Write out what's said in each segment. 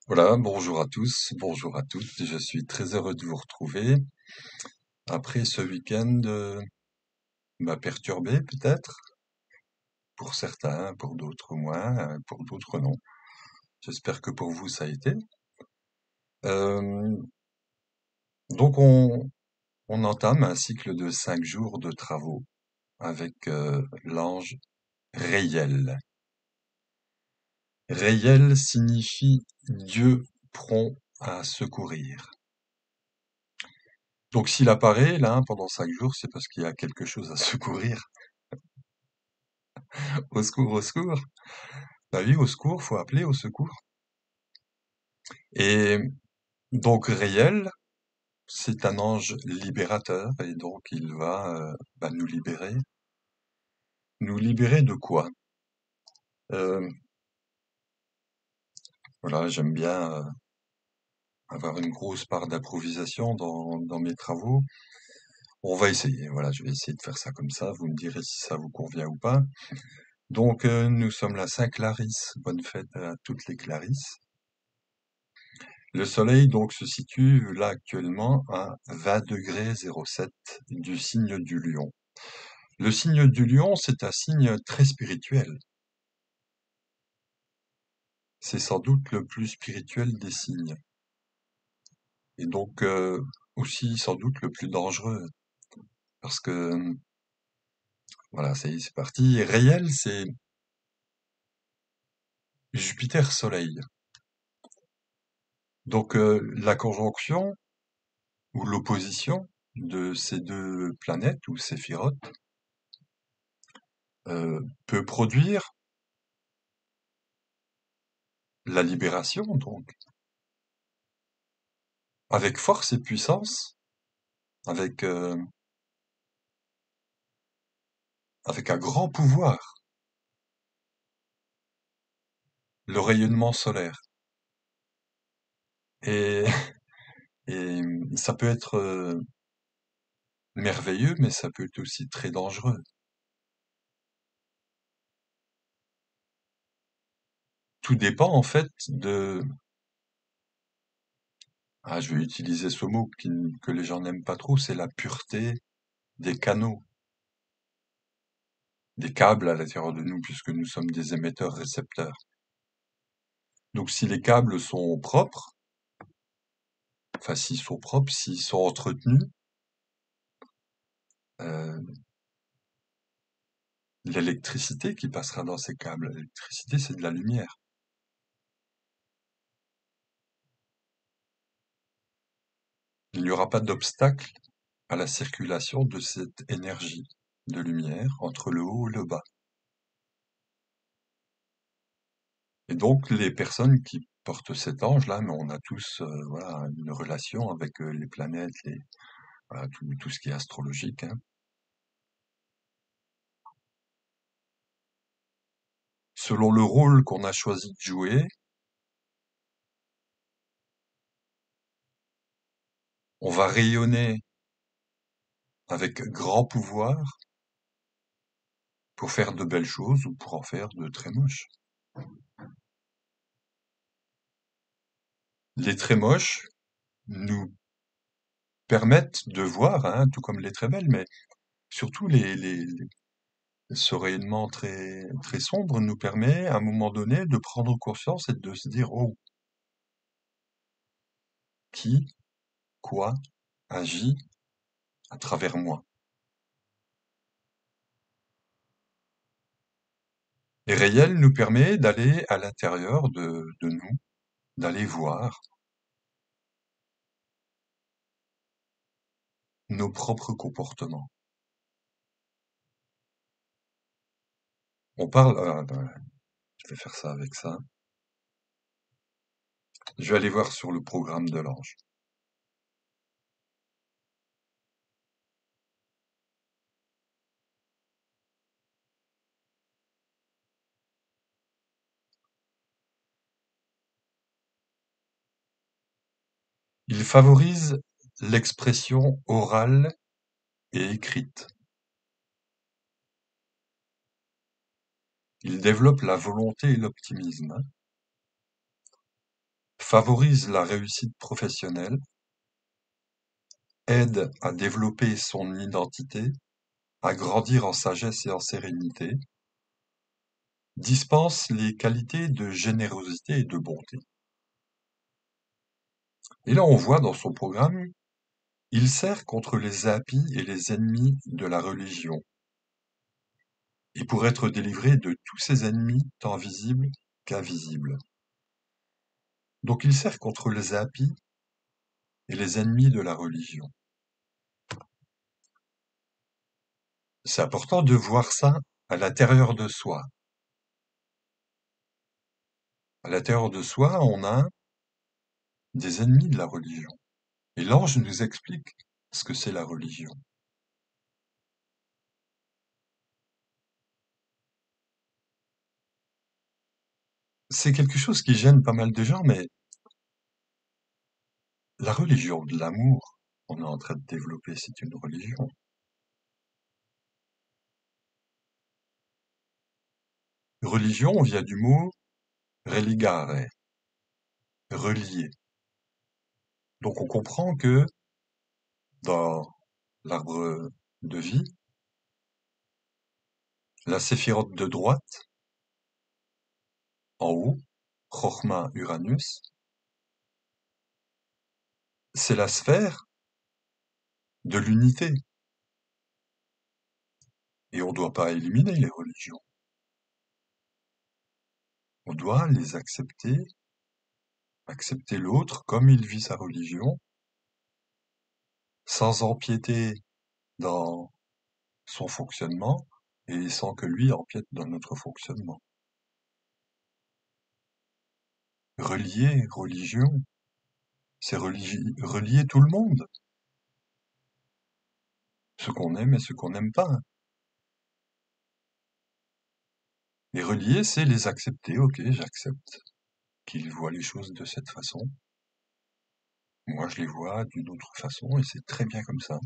Voilà, bonjour à tous, bonjour à toutes. Je suis très heureux de vous retrouver. Après ce week-end m'a perturbé peut-être, pour certains, pour d'autres moins, pour d'autres non. J'espère que pour vous ça a été. Euh, donc on entame un cycle de 5 jours de travaux avec l'ange Réel. Réel signifie Dieu prompt à secourir. Donc s'il apparaît là pendant 5 jours, c'est parce qu'il y a quelque chose à secourir. Au secours, au secours. Bah oui, au secours, faut appeler au secours. Et donc Réel, c'est un ange libérateur et donc il va nous libérer. Nous libérer de quoi? Euh, voilà, j'aime bien avoir une grosse part d'improvisation dans mes travaux. On va essayer, voilà, je vais essayer de faire ça comme ça, vous me direz si ça vous convient ou pas. Donc nous sommes la Saint-Clarisse, bonne fête à toutes les Clarisses. Le soleil donc se situe là actuellement à 20 degrés 07 du signe du lion. Le signe du lion, c'est un signe très spirituel. C'est sans doute le plus spirituel des signes. Et donc aussi sans doute le plus dangereux. Parce que voilà, ça y est, c'est parti. Réel, c'est Jupiter-Soleil. Donc la conjonction ou l'opposition de ces deux planètes ou séphirotes peut produire la libération, donc, avec force et puissance, avec, avec un grand pouvoir, le rayonnement solaire. Et, et ça peut être merveilleux, mais ça peut être aussi très dangereux. Tout dépend en fait je vais utiliser ce mot que les gens n'aiment pas trop, c'est la pureté des canaux, des câbles à l'intérieur de nous, puisque nous sommes des émetteurs-récepteurs. Donc si les câbles sont propres, enfin s'ils sont propres, s'ils sont entretenus, euh, l'électricité qui passera dans ces câbles, l'électricité c'est de la lumière. Il n'y aura pas d'obstacle à la circulation de cette énergie de lumière entre le haut et le bas. Et donc les personnes qui portent cet ange-là, mais on a tous voilà, une relation avec les planètes, voilà, tout ce qui est astrologique, hein. Selon le rôle qu'on a choisi de jouer, on va rayonner avec grand pouvoir pour faire de belles choses ou pour en faire de très moches. Les très moches nous permettent de voir, hein, tout comme les très belles, mais surtout ce rayonnement très, très sombre nous permet à un moment donné de prendre conscience et de se dire, oh, qui, quoi, agit à travers moi. Et réel nous permet d'aller à l'intérieur de nous, d'aller voir nos propres comportements. On parle, je vais faire ça avec ça. Je vais aller voir sur le programme de l'ange. Il favorise l'expression orale et écrite. Il développe la volonté et l'optimisme. favorise la réussite professionnelle, aide à développer son identité, à grandir en sagesse et en sérénité, dispense les qualités de générosité et de bonté. Et là, on voit dans son programme, il sert contre les impies et les ennemis de la religion, et pour être délivré de tous ses ennemis, tant visibles qu'invisibles. Donc il sert contre les impies et les ennemis de la religion. C'est important de voir ça à l'intérieur de soi. À l'intérieur de soi, on a des ennemis de la religion. Et l'ange nous explique ce que c'est la religion. C'est quelque chose qui gêne pas mal de gens, mais la religion de l'amour, on est en train de développer, c'est une religion. Religion vient du mot religare, relier. Donc on comprend que dans l'arbre de vie, la séphirote de droite, en haut, Chochma Uranus, c'est la sphère de l'unité. Et on ne doit pas éliminer les religions. On doit les accepter, accepter l'autre comme il vit sa religion, sans empiéter dans son fonctionnement et sans que lui empiète dans notre fonctionnement. Relier religion, c'est relier tout le monde, ce qu'on aime et ce qu'on n'aime pas. Les relier, c'est les accepter. Ok, j'accepte qu'ils voient les choses de cette façon. Moi, je les vois d'une autre façon et c'est très bien comme ça.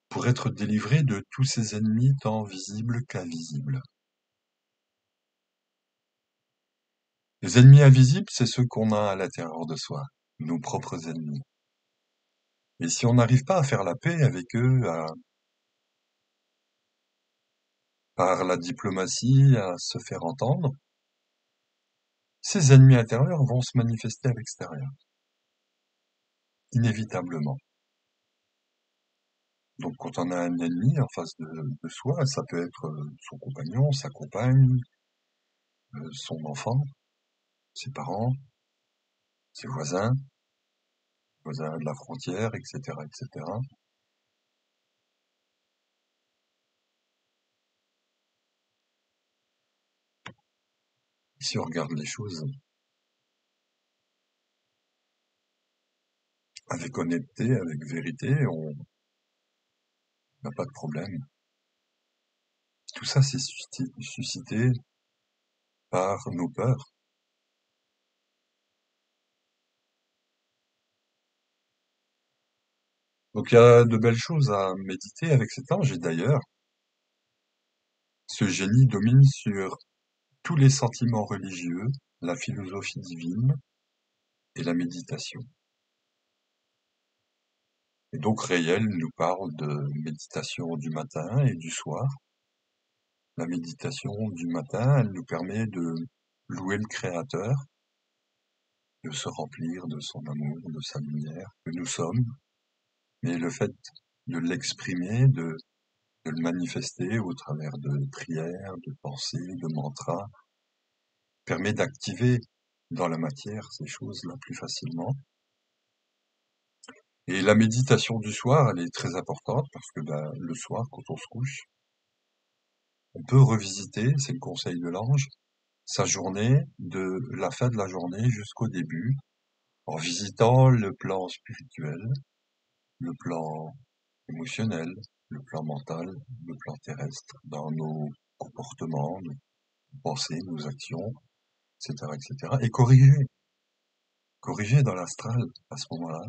Pour être délivré de tous ses ennemis tant visibles qu'invisibles. Les ennemis invisibles, c'est ceux qu'on a à l'intérieur de soi, nos propres ennemis. Et si on n'arrive pas à faire la paix avec eux, par la diplomatie, à se faire entendre, ces ennemis intérieurs vont se manifester à l'extérieur, inévitablement. Donc quand on a un ennemi en face de soi, ça peut être son compagnon, sa compagne, son enfant, ses parents, ses voisins de la frontière, etc., etc. Si on regarde les choses avec honnêteté, avec vérité, on n'a pas de problème. Tout ça, c'est suscité par nos peurs. Donc il y a de belles choses à méditer avec cet ange, et d'ailleurs, ce génie domine sur tous les sentiments religieux, la philosophie divine et la méditation. Et donc Réel nous parle de méditation du matin et du soir. La méditation du matin, elle nous permet de louer le Créateur, de se remplir de son amour, de sa lumière, que nous sommes, mais le fait de l'exprimer, de le manifester au travers de prières, de pensées, de mantras, permet d'activer dans la matière ces choses-là plus facilement. Et la méditation du soir, elle est très importante parce que le soir, quand on se couche, on peut revisiter, c'est le conseil de l'ange, sa journée, de la fin de la journée jusqu'au début, en visitant le plan spirituel, le plan émotionnel, le plan mental, le plan terrestre, dans nos comportements, nos pensées, nos actions, etc., etc., et corriger dans l'astral à ce moment-là,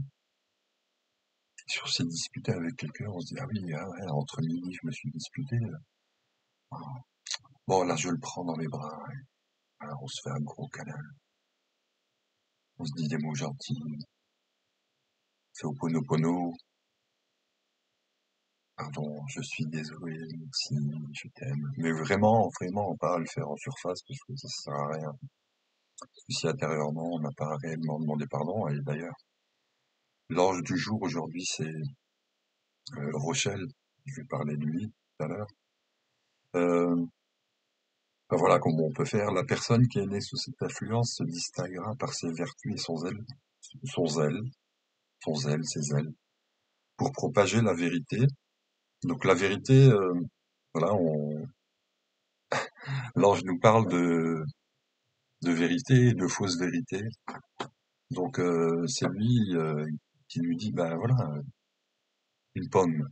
Si on s'est disputé avec quelqu'un, on se dit, ah oui, ah ouais, entre midi, je me suis disputé. Ah, bon, là, je le prends dans mes bras. Alors, on se fait un gros câlin. On se dit des mots gentils. C'est au pono. Pardon, je suis désolé, merci, je t'aime. Mais vraiment, vraiment, pas à le faire en surface, parce que ça sert à rien. Si intérieurement, on n'a pas réellement demandé pardon, et d'ailleurs, l'ange du jour aujourd'hui, c'est Rochelle. Je vais parler de lui tout à l'heure. Euh, ben voilà comment on peut faire. La personne qui est née sous cette influence se distinguera par ses vertus et son zèle, ses ailes, pour propager la vérité. Donc la vérité, voilà, l'ange nous parle de vérité et de fausse vérité. Donc c'est lui qui lui dit, ben voilà, une pomme,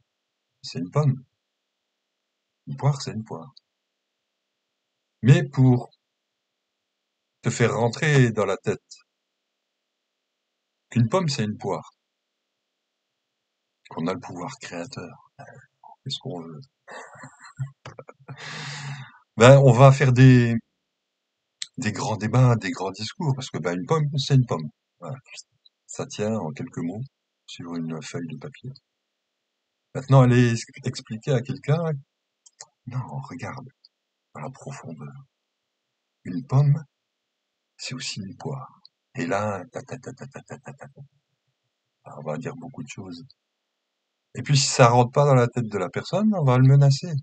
c'est une pomme. Une poire, c'est une poire. Mais pour te faire rentrer dans la tête qu'une pomme, c'est une poire, qu'on a le pouvoir créateur, qu'est-ce qu'on veut? Ben, on va faire des grands débats, des grands discours, parce que ben, une pomme, c'est une pomme. Voilà. Ça tient en quelques mots sur une feuille de papier. Maintenant, aller expliquer à quelqu'un, non, regarde, à la profondeur. Une pomme, c'est aussi une poire. Et là, on va dire beaucoup de choses. Et puis, si ça rentre pas dans la tête de la personne, on va le menacer.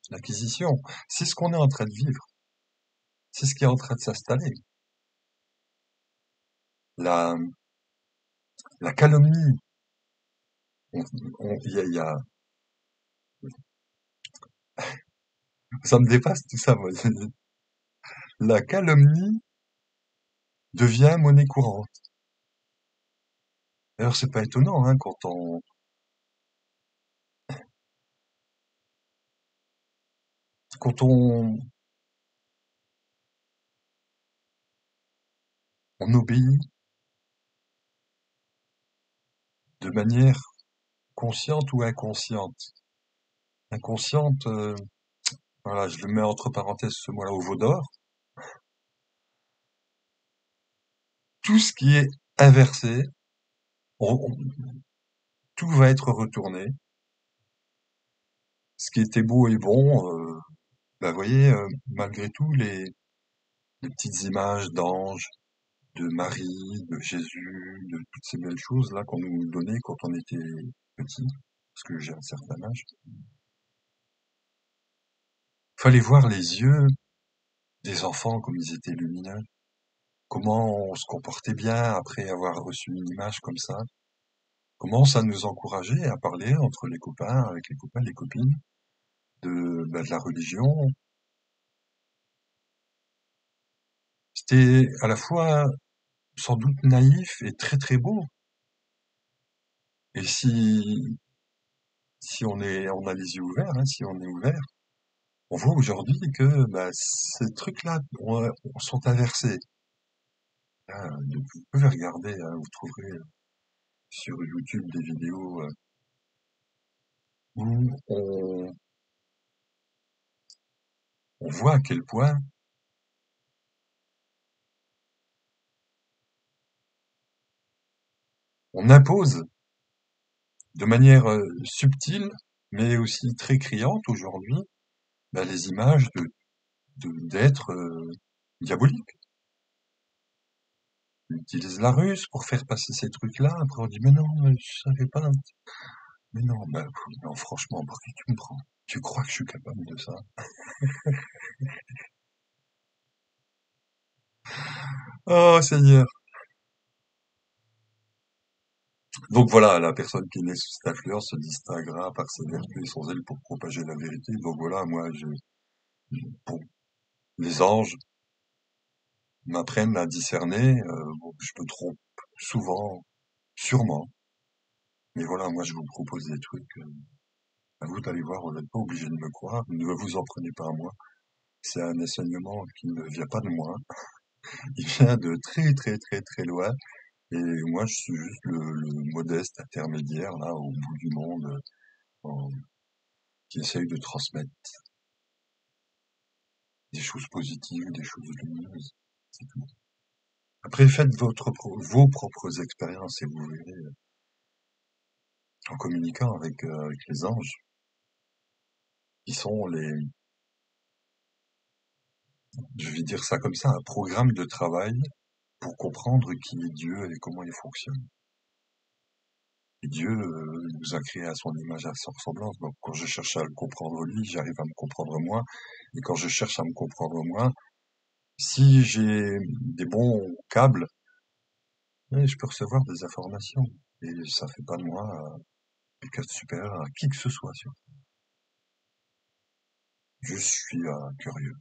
L'acquisition. C'est ce qu'on est en train de vivre. C'est ce qui est en train de s'installer. La, la calomnie. On- il y a, ça me dépasse tout ça, moi. La calomnie devient monnaie courante. D'ailleurs, c'est pas étonnant, hein, quand on obéit de manière consciente ou inconsciente. Inconsciente, voilà, je le mets entre parenthèses ce mot-là au veau d'or. Tout ce qui est inversé, tout va être retourné. Ce qui était beau et bon, bah, vous voyez, malgré tout, les petites images d'anges, de Marie, de Jésus, de toutes ces belles choses là qu'on nous donnait quand on était petit, parce que j'ai un certain âge. Fallait voir les yeux des enfants comme ils étaient lumineux, comment on se comportait bien après avoir reçu une image comme ça, comment ça nous encourageait à parler entre les copains, avec les copains, les copines, de la religion. C'était à la fois sans doute naïf et très très beau. Et si on a les yeux ouverts, hein, si on est ouvert, on voit aujourd'hui que bah, ces trucs-là sont inversés. Hein, vous pouvez regarder, hein, vous trouverez sur YouTube des vidéos où on voit à quel point on impose de manière subtile, mais aussi très criante aujourd'hui, bah, les images d'êtres diaboliques. On utilise la ruse pour faire passer ces trucs-là. Après, on dit, mais non, je savais pas. Mais non, bah, non, franchement, pour qui tu me prends? Tu crois que je suis capable de ça? Oh, Seigneur! Donc voilà, la personne qui est née sous cette influence se distinguera par ses vertus et son zèle pour propager la vérité. Donc voilà, moi, bon, les anges m'apprennent à discerner. Bon, je me trompe souvent, sûrement. Mais voilà, moi, je vous propose des trucs. À vous d'aller voir, vous n'êtes pas obligé de me croire. Ne vous en prenez pas à moi. C'est un enseignement qui ne vient pas de moi. Il vient de très très très très loin. Et moi, je suis juste le modeste intermédiaire, là, au bout du monde, en- qui essaye de transmettre des choses positives, des choses lumineuses. C'est tout. Après, faites vos propres expériences et vous verrez, en communiquant avec les anges, qui sont je vais dire ça comme ça, un programme de travail pour comprendre qui est Dieu et comment il fonctionne. Et Dieu nous a créés à son image, à sa ressemblance. Donc quand je cherche à le comprendre lui, j'arrive à me comprendre moi. Et quand je cherche à me comprendre moi, si j'ai des bons câbles, je peux recevoir des informations. Et ça fait pas de moi quelqu'un de supérieur à qui que ce soit. Je suis curieux.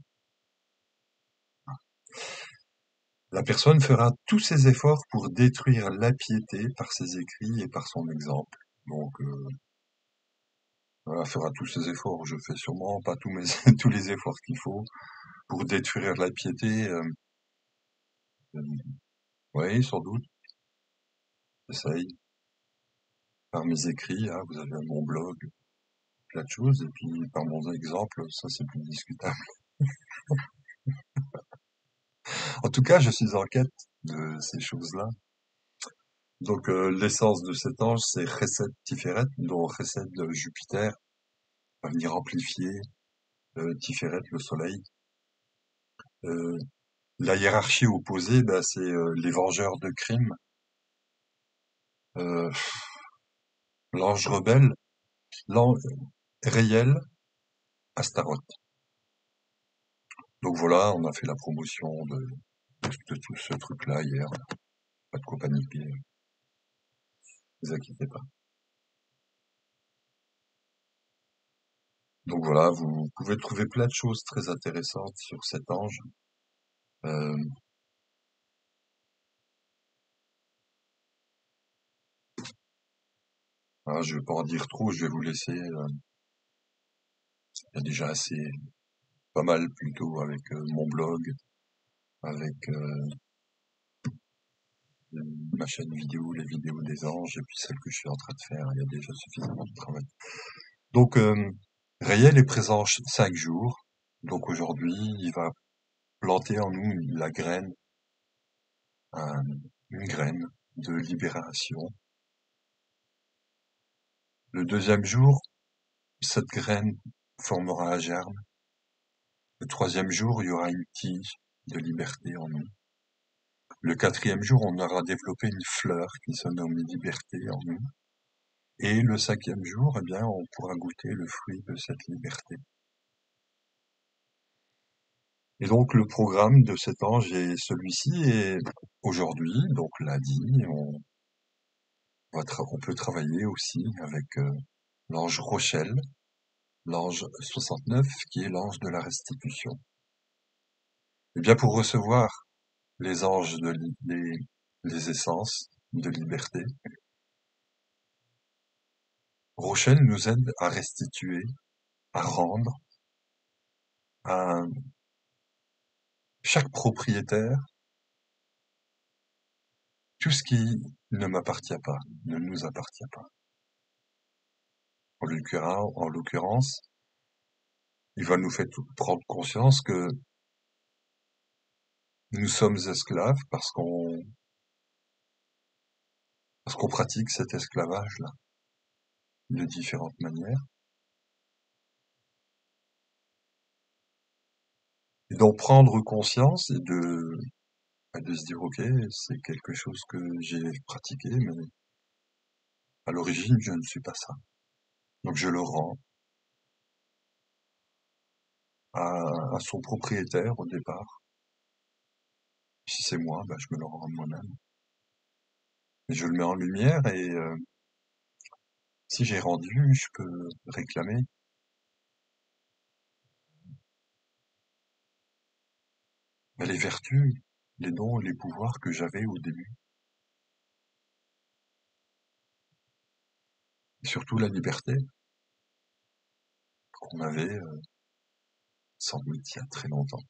La personne fera tous ses efforts pour détruire la piété par ses écrits et par son exemple. Donc, voilà, fera tous ses efforts. Je fais sûrement pas tous mes tous les efforts qu'il faut pour détruire la piété. Euh, oui, sans doute. J'essaye. Par mes écrits, hein, vous avez mon blog, plein de choses. Et puis, par mon exemple, ça c'est plus discutable. En tout cas, je suis en quête de ces choses-là. Donc, l'essence de cet ange, c'est Chesed Tiferet, dont Chesed Jupiter va venir amplifier Tiferet, le soleil. Euh, la hiérarchie opposée, bah, c'est les vengeurs de crimes, euh, l'ange rebelle, l'ange réel, Astaroth. Donc voilà, on a fait la promotion de tout ce truc-là hier. Pas de quoi paniquer, ne vous inquiétez pas. Donc voilà, vous pouvez trouver plein de choses très intéressantes sur cet ange. Euh, voilà, je vais pas en dire trop, je vais vous laisser. Il y a déjà assez, pas mal plutôt avec mon blog, avec ma chaîne vidéo, les vidéos des anges, et puis celle que je suis en train de faire. Il y a déjà suffisamment de travail. Donc, Réel est présent 5 jours. Donc aujourd'hui, il va planter en nous la graine, une graine de libération. Le deuxième jour, cette graine formera un germe. Le troisième jour, il y aura une tige de liberté en nous. Le quatrième jour, on aura développé une fleur qui se nomme liberté en nous. Et le cinquième jour, eh bien, on pourra goûter le fruit de cette liberté. Et donc, le programme de cet ange est celui-ci. Et aujourd'hui, donc lundi, on peut travailler aussi avec l'ange Rochelle, l'ange 69, qui est l'ange de la restitution. Et bien, pour recevoir les anges les essences de liberté, Rochelle nous aide à restituer, à rendre à chaque propriétaire tout ce qui ne m'appartient pas, ne nous appartient pas. En l'occurrence, il va nous faire prendre conscience que nous sommes esclaves parce qu'on pratique cet esclavage-là de différentes manières. Et d'en prendre conscience et de se dire, ok, c'est quelque chose que j'ai pratiqué, mais à l'origine, je ne suis pas ça. Donc je le rends à son propriétaire au départ. Si c'est moi, bah, je me le rends à moi-même. Et je le mets en lumière et si j'ai rendu, je peux réclamer les vertus, les dons et les pouvoirs que j'avais au début. Et surtout la liberté qu'on avait sans doute il y a très longtemps.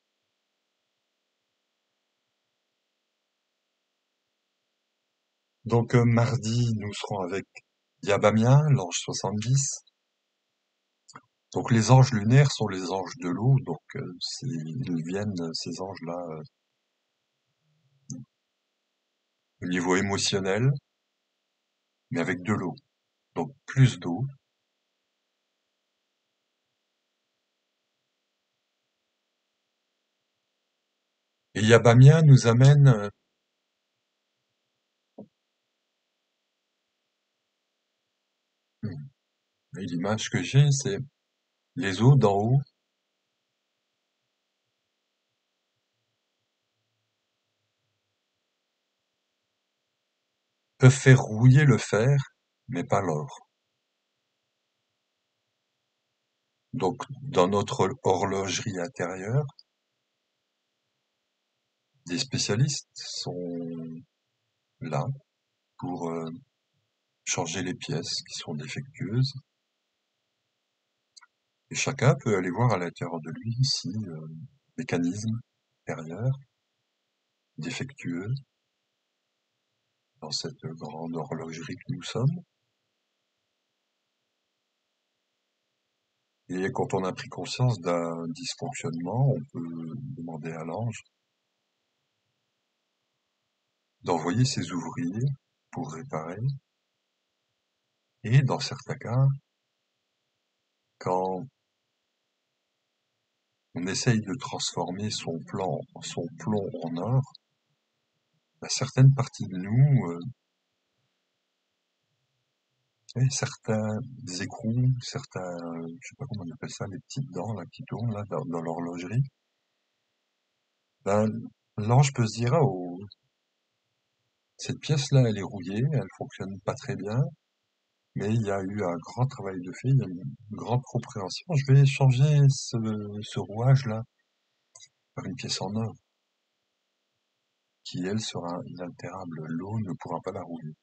Donc mardi, nous serons avec Yabamia, l'ange 70. Donc les anges lunaires sont les anges de l'eau, donc ils viennent, ces anges-là, au niveau émotionnel, mais avec de l'eau, donc plus d'eau. Et Yabamia nous amène, et l'image que j'ai, c'est les eaux d'en haut peuvent faire rouiller le fer, mais pas l'or. Donc dans notre horlogerie intérieure, des spécialistes sont là pour changer les pièces qui sont défectueuses. Et chacun peut aller voir à l'intérieur de lui si mécanisme intérieur défectueux dans cette grande horlogerie que nous sommes. Et quand on a pris conscience d'un dysfonctionnement, on peut demander à l'ange d'envoyer ses ouvriers pour réparer. Et dans certains cas, quand on essaye de transformer son plomb en or, bah, certaines parties de nous, certains écrous, certains, je sais pas comment on appelle ça, les petites dents là qui tournent là dans l'horlogerie, ben, l'ange peut se dire, ah, oh, cette pièce-là, elle est rouillée, elle fonctionne pas très bien, mais il y a eu un grand travail de fait, il y a eu une grande compréhension. Je vais changer ce rouage-là par une pièce en or qui, elle, sera inaltérable. L'eau ne pourra pas la rouiller.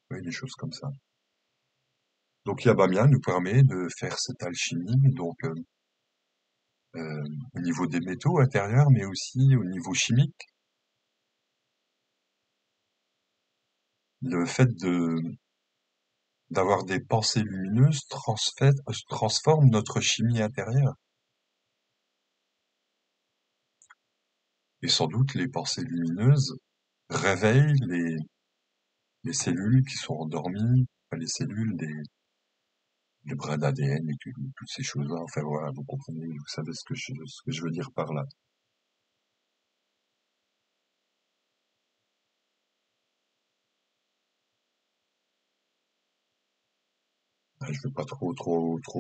Oui, des choses comme ça. Donc Yabamia nous permet de faire cette alchimie, donc au niveau des métaux intérieurs, mais aussi au niveau chimique. Le fait d'avoir des pensées lumineuses transforme notre chimie intérieure. Et sans doute, les pensées lumineuses réveillent les cellules qui sont endormies, enfin, les cellules des brins d'ADN et toutes ces choses-là. Enfin voilà, vous comprenez, vous savez ce que je veux dire par là. Je ne vais pas trop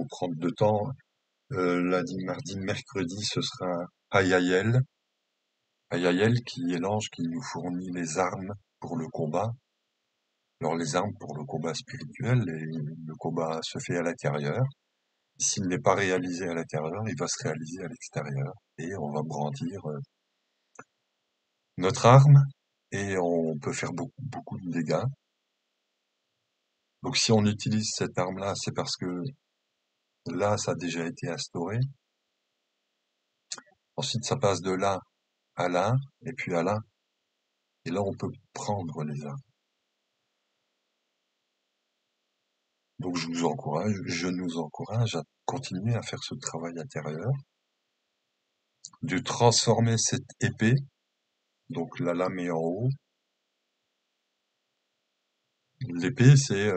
prendre de temps. Lundi, mardi, mercredi, ce sera Ayael. Ayael qui est l'ange qui nous fournit les armes pour le combat. Alors les armes pour le combat spirituel, et le combat se fait à l'intérieur. S'il n'est pas réalisé à l'intérieur, il va se réaliser à l'extérieur. Et on va brandir notre arme et on peut faire beaucoup de dégâts. Donc si on utilise cette arme-là, c'est parce que là, ça a déjà été instauré. Ensuite, ça passe de là à là, et puis à là. Et là, on peut prendre les armes. Donc je nous encourage à continuer à faire ce travail intérieur, de transformer cette épée, donc la lame est en haut. L'épée, c'est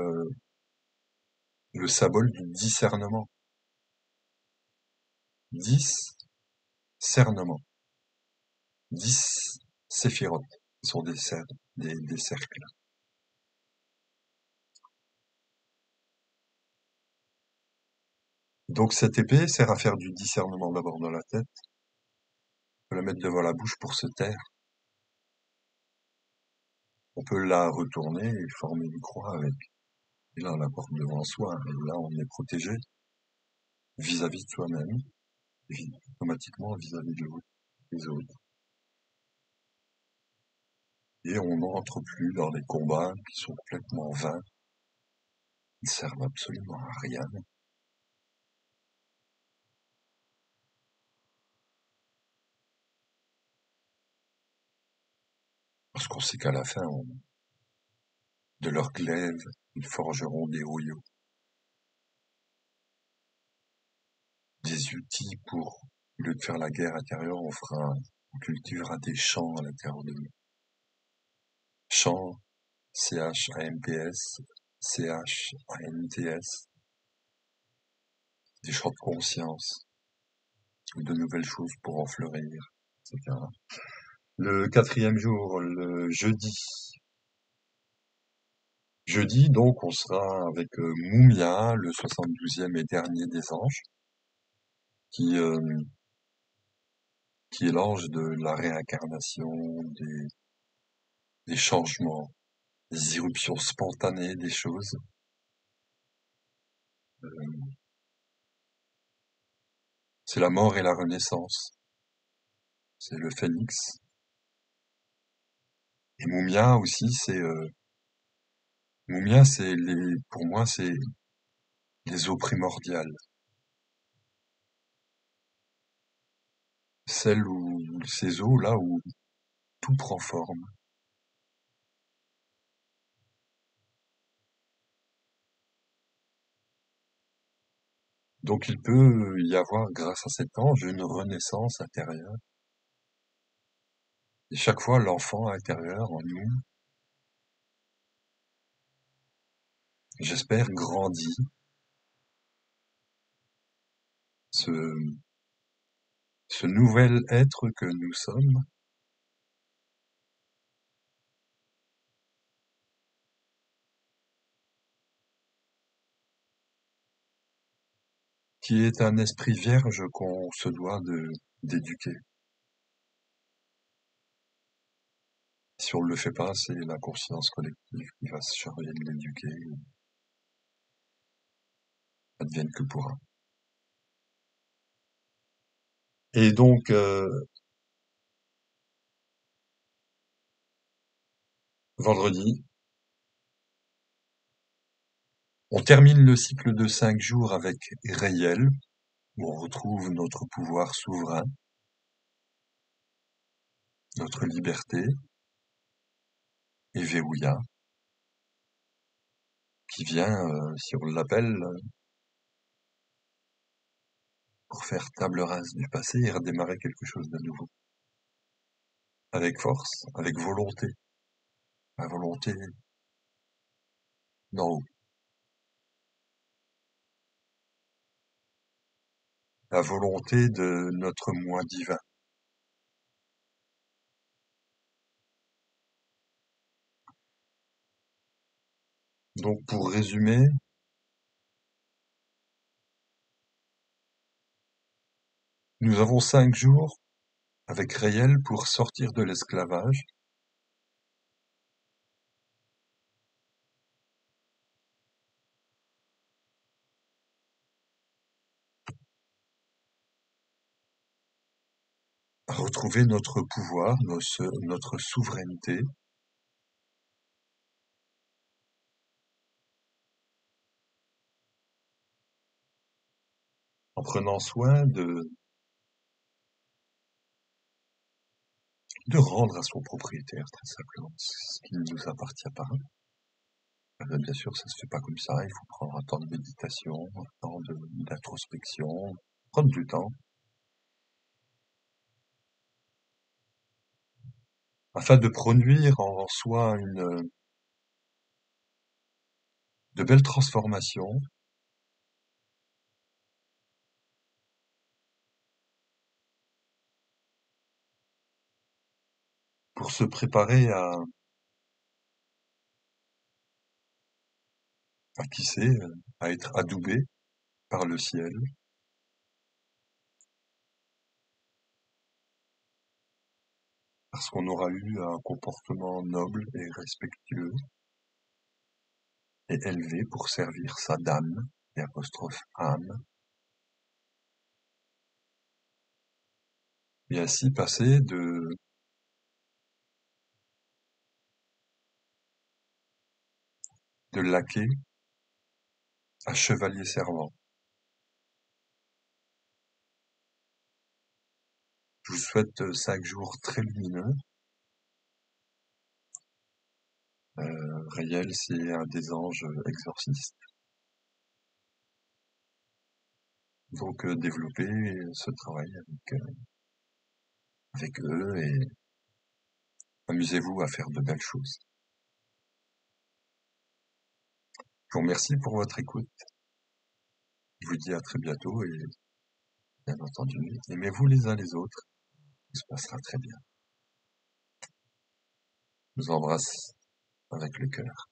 le symbole du discernement. 10 cernements. 10 séphirotes. Ce sont des cercles. Donc cette épée sert à faire du discernement d'abord dans la tête. On peut la mettre devant la bouche pour se taire. On peut la retourner et former une croix avec. Et là, on la porte devant soi. Et là, on est protégé vis-à-vis de soi-même, et automatiquement vis-à-vis des autres. Et on n'entre plus dans des combats qui sont complètement vains, qui ne servent absolument à rien, parce qu'on sait qu'à la fin, De leur glaive, ils forgeront des hoyaux, des outils pour, au lieu de faire la guerre intérieure, on cultivera des champs à l'intérieur de nous. Champs, CHAMPS, CHANTS, des champs de conscience, ou de nouvelles choses pour en fleurir, etc. Le quatrième jour, le jeudi. Jeudi, donc, on sera avec Moumia, le 72e et dernier des anges, qui, euh, qui est l'ange de la réincarnation, des changements, des irruptions spontanées des choses. Euh, c'est la mort et la renaissance. C'est le phénix. Et Moumia aussi, Moumia, pour moi, c'est les eaux primordiales. Celles où, ces eaux là où tout prend forme. Donc il peut y avoir, grâce à cet ange, une renaissance intérieure. Et chaque fois, l'enfant intérieur en nous, j'espère, grandit, ce, ce nouvel être que nous sommes, qui est un esprit vierge qu'on se doit d'éduquer. Si on ne le fait pas, c'est la conscience collective qui va se charger de l'éduquer, advienne que pourra. Et donc, vendredi, on termine le cycle de 5 jours avec Réel, où on retrouve notre pouvoir souverain, notre liberté, et Verrouilla, qui vient, si on l'appelle, pour faire table rase du passé et redémarrer quelque chose de nouveau. Avec force, avec volonté. La volonté d'en haut. La volonté de notre moi divin. Donc, pour résumer, nous avons 5 jours avec Réel pour sortir de l'esclavage. À retrouver notre pouvoir, notre souveraineté, en prenant soin de rendre à son propriétaire, très simplement, ce qui ne nous appartient pas. Bien sûr, ça se fait pas comme ça, il faut prendre un temps de méditation, un temps d'introspection, prendre du temps, afin de produire en soi de belles transformations, pour se préparer à qui sait, à être adoubé par le ciel, parce qu'on aura eu un comportement noble et respectueux et élevé pour servir sa dame, et apostrophe âme, et ainsi passer de laquais à chevalier servant. Je vous souhaite 5 jours très lumineux, Raël, c'est un des anges exorcistes. Donc développez ce travail avec eux et amusez-vous à faire de belles choses. Je vous remercie pour votre écoute. Je vous dis à très bientôt et bien entendu, aimez-vous les uns les autres. Tout se passera très bien. Je vous embrasse avec le cœur.